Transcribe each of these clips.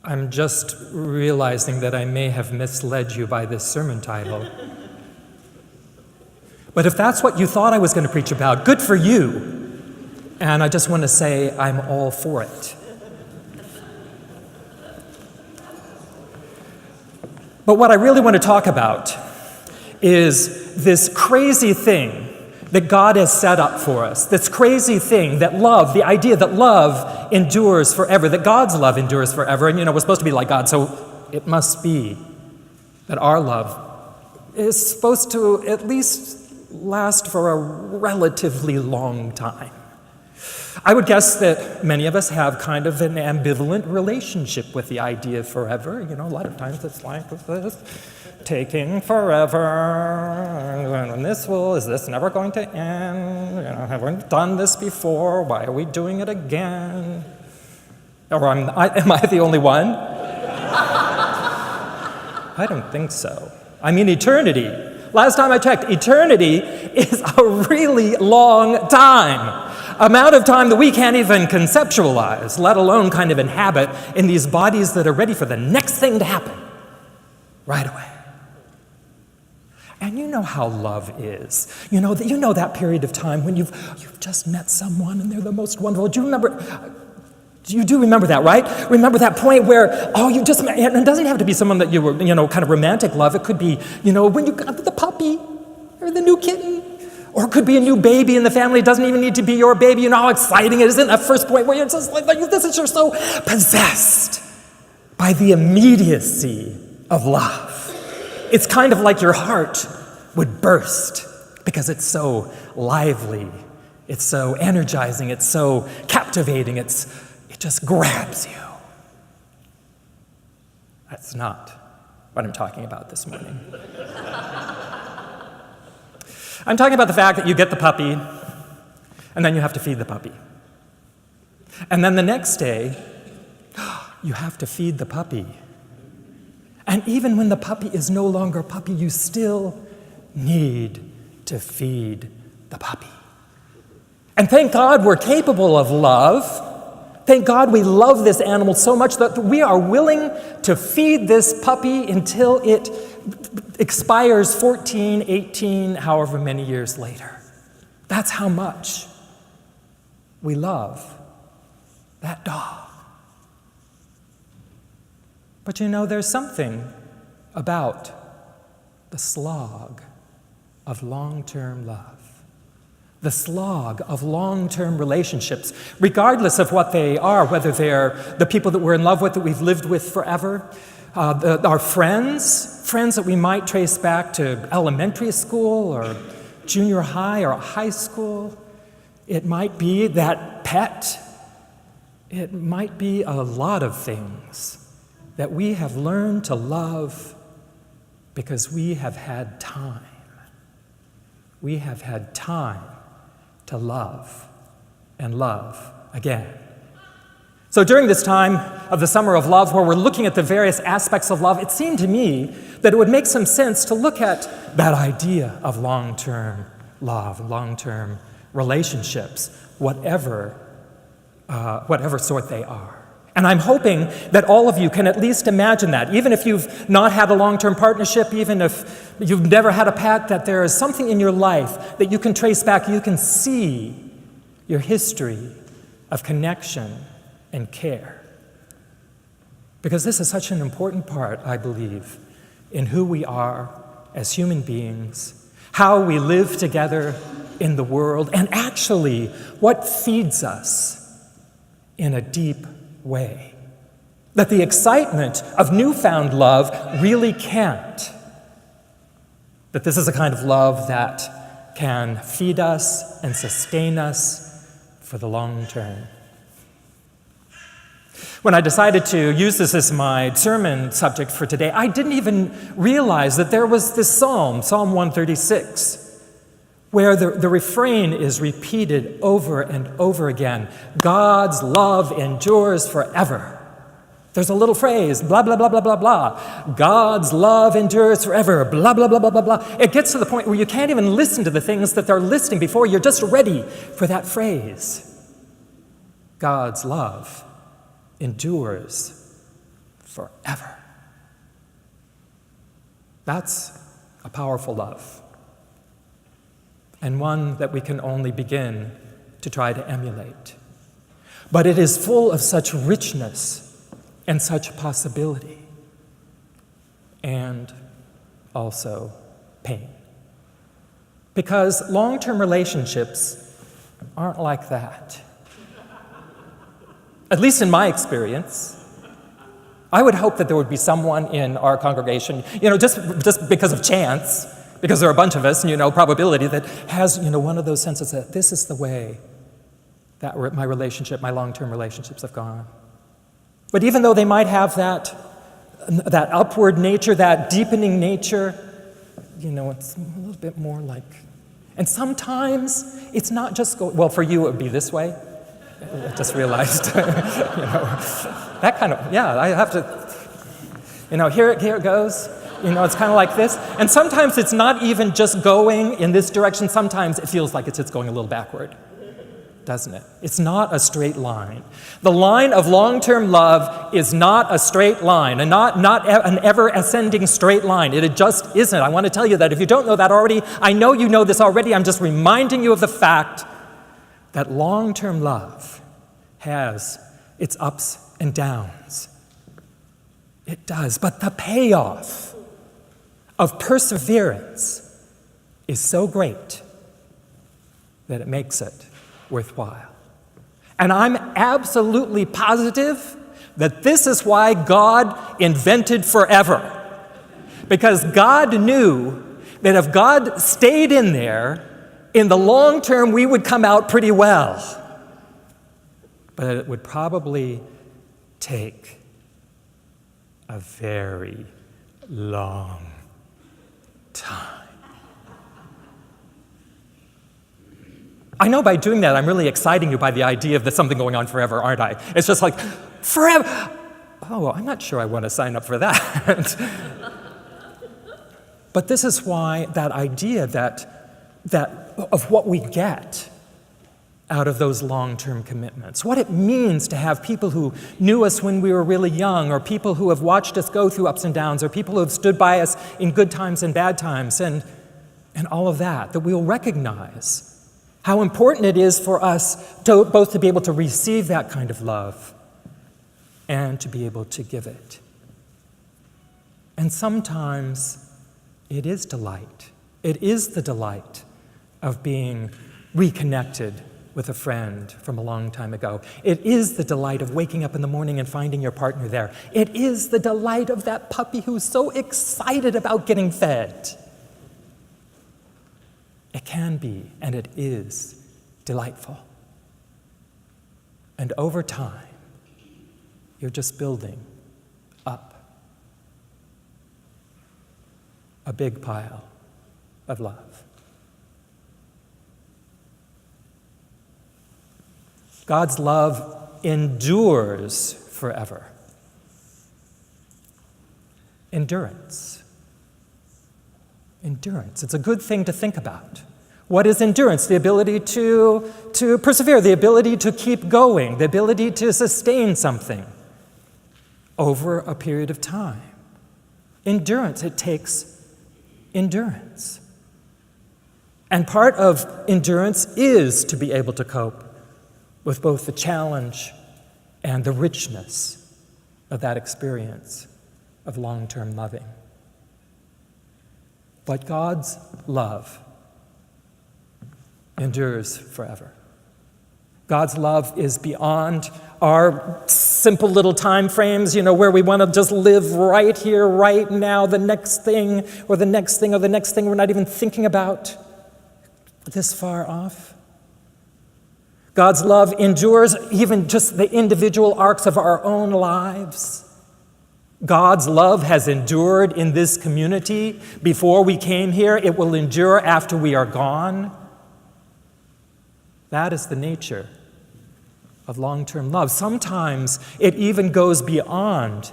I'm just realizing that I may have misled you by this sermon title. But if that's what you thought I was going to preach about, good for you. And I just want to say I'm all for it. But what I really want to talk about is this crazy thing that God has set up for us, this crazy thing that love, the idea that love endures forever, that God's love endures forever. And we're supposed to be like God, so it must be that our love is supposed to at least last for a relatively long time. I would guess that many of us have kind of an ambivalent relationship with the idea of forever. A lot of times it's like this, taking forever, and is this never going to end? Have we done this before? Why are we doing it again? Or am I the only one? I don't think so. I mean, eternity. Last time I checked, eternity is a really long time. Amount of time that we can't even conceptualize, let alone kind of inhabit in these bodies that are ready for the next thing to happen right away. And you know how love is. You know that period of time when you've just met someone and they're the most wonderful. You do remember that, right? Remember that point where, you just met, and it doesn't have to be someone that you were, kind of romantic love. It could be, when you got the puppy or the new kitten. Or it could be a new baby in the family. It doesn't even need to be your baby. You know how exciting it is in that first point where you're just like you're so possessed by the immediacy of love. It's kind of like your heart would burst because it's so lively. It's so energizing. It's so captivating. It just grabs you. That's not what I'm talking about this morning. I'm talking about the fact that you get the puppy, and then you have to feed the puppy. And then the next day, you have to feed the puppy. And even when the puppy is no longer a puppy, you still need to feed the puppy. And thank God we're capable of love. Thank God we love this animal so much that we are willing to feed this puppy until it expires 14, 18, however many years later. That's how much we love that dog. But there's something about the slog of long-term love. The slog of long-term relationships, regardless of what they are, whether they're the people that we're in love with, that we've lived with forever, our friends that we might trace back to elementary school or junior high or high school. It might be that pet. It might be a lot of things that we have learned to love because we have had time. We have had time to love and love again. So during this time of the Summer of Love, where we're looking at the various aspects of love, it seemed to me that it would make some sense to look at that idea of long-term love, long-term relationships, whatever sort they are. And I'm hoping that all of you can at least imagine that, even if you've not had a long-term partnership, even if you've never had a pet, that there is something in your life that you can trace back, you can see your history of connection and care. Because this is such an important part, I believe, in who we are as human beings, how we live together in the world, and actually what feeds us in a deep way. That the excitement of newfound love really can't. That this is a kind of love that can feed us and sustain us for the long term. When I decided to use this as my sermon subject for today, I didn't even realize that there was this psalm, Psalm 136, where the refrain is repeated over and over again. God's love endures forever. There's a little phrase, blah, blah, blah, blah, blah, blah. God's love endures forever, blah, blah, blah, blah, blah, blah. It gets to the point where you can't even listen to the things that they're listing before. You're just ready for that phrase. God's love endures forever. That's a powerful love, and one that we can only begin to try to emulate. But it is full of such richness and such possibility, and also pain. Because long-term relationships aren't like that. At least in my experience. I would hope that there would be someone in our congregation, just because of chance, because there are a bunch of us, probability, that has, one of those senses that this is the way that my long-term relationships have gone. But even though they might have that upward nature, that deepening nature, it's a little bit more like, and sometimes it's not just well, for you it would be this way. I just realized, that kind of, I have to, here it goes. It's kind of like this. And sometimes it's not even just going in this direction. Sometimes it feels like it's just going a little backward, doesn't it? It's not a straight line. The line of long-term love is not a straight line, and not an ever-ascending straight line. It just isn't. I want to tell you that if you don't know that already, I know you know this already. I'm just reminding you of the fact that long-term love has its ups and downs. It does. But the payoff of perseverance is so great that it makes it worthwhile. And I'm absolutely positive that this is why God invented forever. Because God knew that if God stayed in there, in the long term, we would come out pretty well. But it would probably take a very long time. I know by doing that, I'm really exciting you by the idea of there's something going on forever, aren't I? It's just like, forever. Oh, I'm not sure I want to sign up for that. But this is why that idea that of what we get out of those long-term commitments, what it means to have people who knew us when we were really young, or people who have watched us go through ups and downs, or people who have stood by us in good times and bad times, and all of that we'll recognize how important it is for us to both to be able to receive that kind of love and to be able to give it. And sometimes it is delight. It is the delight of being reconnected with a friend from a long time ago. It is the delight of waking up in the morning and finding your partner there. It is the delight of that puppy who's so excited about getting fed. It can be, and it is, delightful. And over time, you're just building up a big pile of love. God's love endures forever. Endurance. Endurance. It's a good thing to think about. What is endurance? The ability to persevere, the ability to keep going, the ability to sustain something over a period of time. Endurance, it takes endurance. And part of endurance is to be able to cope with both the challenge and the richness of that experience of long-term loving. But God's love endures forever. God's love is beyond our simple little time frames, where we want to just live right here, right now, the next thing, or the next thing, or the next thing we're not even thinking about this far off. God's love endures even just the individual arcs of our own lives. God's love has endured in this community before we came here. It will endure after we are gone. That is the nature of long-term love. Sometimes it even goes beyond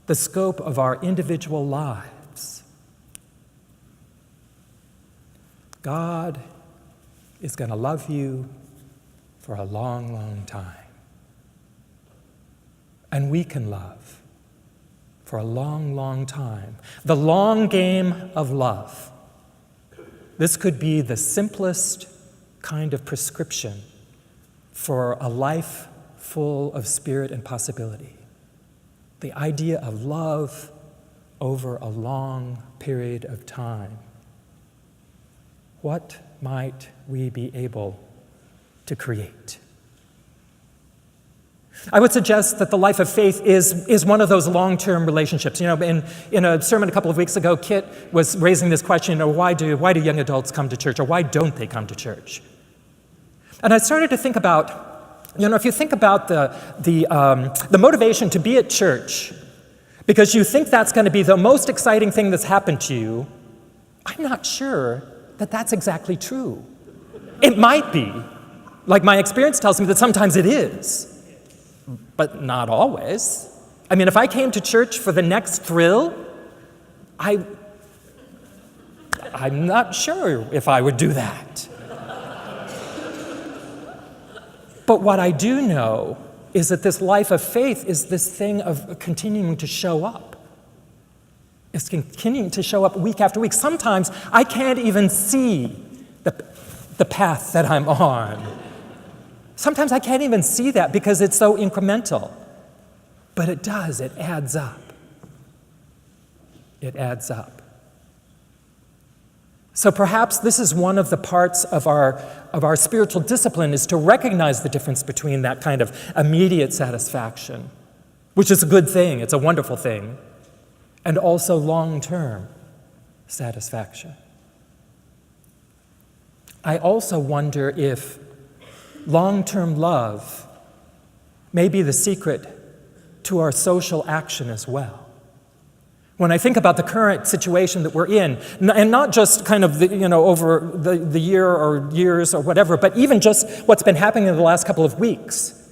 the scope of our individual lives. God is going to love you for a long, long time. And we can love for a long, long time. The long game of love. This could be the simplest kind of prescription for a life full of spirit and possibility. The idea of love over a long period of time. What might we be able to create? I would suggest that the life of faith is one of those long-term relationships. In a sermon a couple of weeks ago, Kit was raising this question, why do young adults come to church, or why don't they come to church? And I started to think about, if you think about the motivation to be at church, because you think that's going to be the most exciting thing that's happened to you, I'm not sure that that's exactly true. It might be. Like my experience tells me that sometimes it is. But not always. I mean, if I came to church for the next thrill, I'm not sure if I would do that. But what I do know is that this life of faith is this thing of continuing to show up. It's continuing to show up week after week. Sometimes I can't even see the path that I'm on. Sometimes I can't even see that because it's so incremental. But it does, it adds up. It adds up. So perhaps this is one of the parts of our spiritual discipline, is to recognize the difference between that kind of immediate satisfaction, which is a good thing, it's a wonderful thing, and also long-term satisfaction. I also wonder if long-term love may be the secret to our social action as well. When I think about the current situation that we're in, and not just kind of over the year or years or whatever, but even just what's been happening in the last couple of weeks.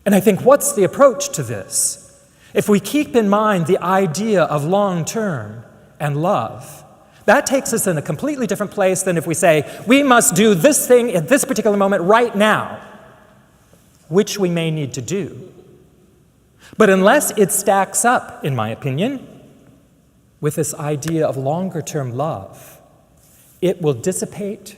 And I think, what's the approach to this? If we keep in mind the idea of long-term and love, that takes us in a completely different place than if we say, we must do this thing at this particular moment right now, which we may need to do. But unless it stacks up, in my opinion, with this idea of longer-term love, it will dissipate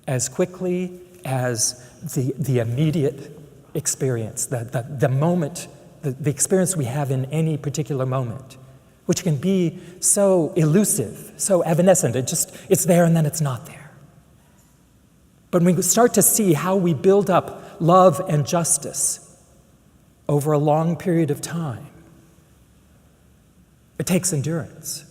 as quickly as the immediate experience, the moment, the experience we have in any particular moment, which can be so elusive, so evanescent. It's there and then it's not there. But when we start to see how we build up love and justice over a long period of time, it takes endurance.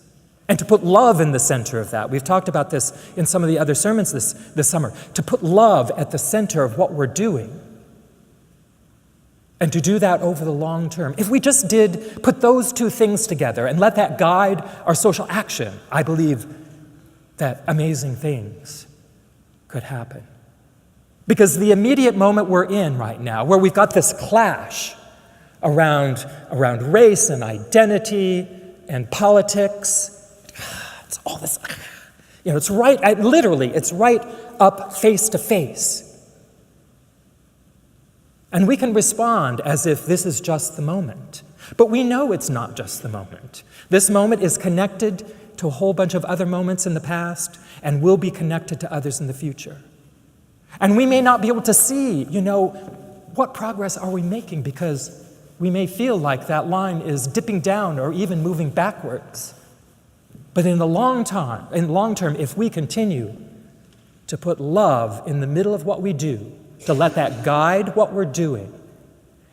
And to put love in the center of that, we've talked about this in some of the other sermons this summer, to put love at the center of what we're doing, and to do that over the long term. If we just did put those two things together and let that guide our social action, I believe that amazing things could happen. Because the immediate moment we're in right now, where we've got this clash around race and identity and politics, it's all this, it's right, it's right up face to face. And we can respond as if this is just the moment. But we know it's not just the moment. This moment is connected to a whole bunch of other moments in the past and will be connected to others in the future. And we may not be able to see, what progress are we making, because we may feel like that line is dipping down or even moving backwards. But in the long term, if we continue to put love in the middle of what we do, to let that guide what we're doing,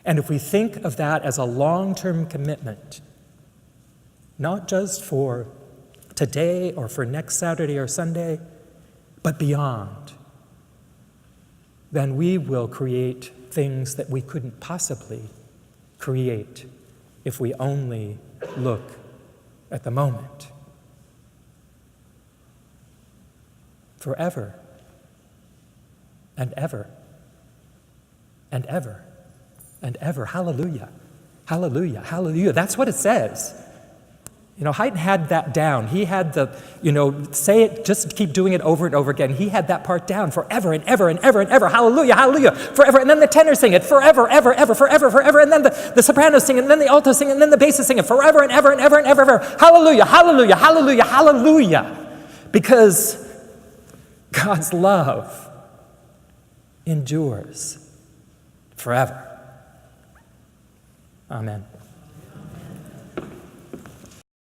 and if we think of that as a long-term commitment, not just for today or for next Saturday or Sunday, but beyond, then we will create things that we couldn't possibly create if we only look at the moment. Forever and ever and ever and ever. Hallelujah. Hallelujah. Hallelujah. That's what it says. Haydn had that down. He had say it, just keep doing it over and over again. He had that part down forever and ever and ever and ever. Hallelujah, hallelujah, forever. And then the tenors sing it forever, ever, ever, forever, forever. And then the sopranos sing it, and then the altos sing it, and then the basses sing it forever and ever and ever and ever, ever. Hallelujah, hallelujah, hallelujah, hallelujah. Because God's love endures forever. Amen.